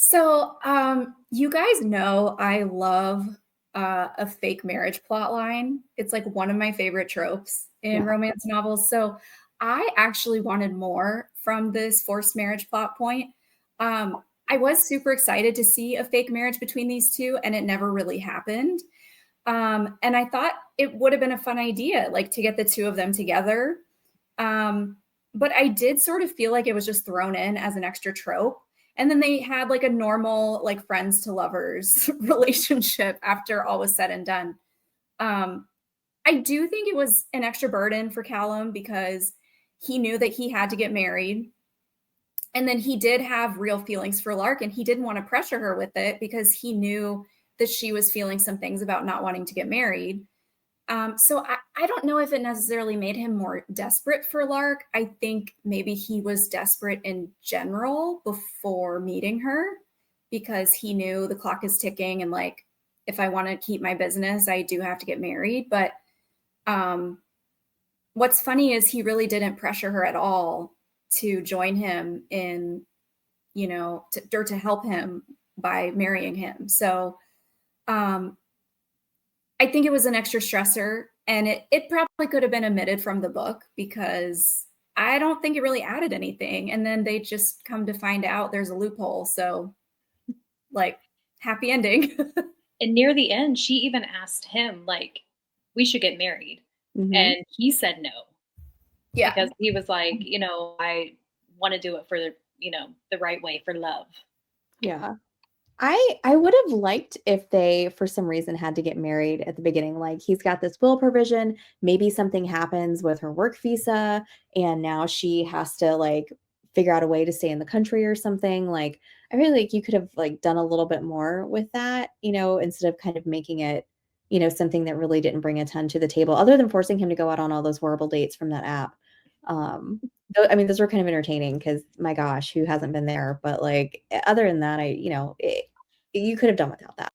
So, you guys know I love a fake marriage plot line. It's like one of my favorite tropes in Yeah. romance novels. So, I actually wanted more from this forced marriage plot point. I was super excited to see a fake marriage between these two, and it never really happened. And I thought it would have been a fun idea, like to get the two of them together. Um, but I did sort of feel like it was just thrown in as an extra trope. And then they had like a normal, like friends to lovers relationship after all was said and done. Um, I do think it was an extra burden for Callum because he knew that he had to get married. And then he did have real feelings for Lark, and he didn't want to pressure her with it because he knew that she was feeling some things about not wanting to get married. So I don't know if it necessarily made him more desperate for Lark. I think maybe he was desperate in general before meeting her because he knew the clock is ticking and like if I want to keep my business, I do have to get married. But um, what's funny is he really didn't pressure her at all to join him in, or to help him by marrying him. So um, I think it was an extra stressor, and it probably could have been omitted from the book because I don't think it really added anything. And then they just come to find out there's a loophole. So, like, happy ending. And near the end, she even asked him, like, we should get married. Hmm. And he said no, Yeah. because he was like, I want to do it for the right way, for love. Yeah. I would have liked if they, for some reason, had to get married at the beginning. Like he's got this will provision. Maybe something happens with her work visa, and now she has to like figure out a way to stay in the country or something. Like I really like you could have like done a little bit more with that, instead of kind of making it, something that really didn't bring a ton to the table, other than forcing him to go out on all those horrible dates from that app. I mean, those were kind of entertaining because my gosh, who hasn't been there? But like other than that, you could have done without that.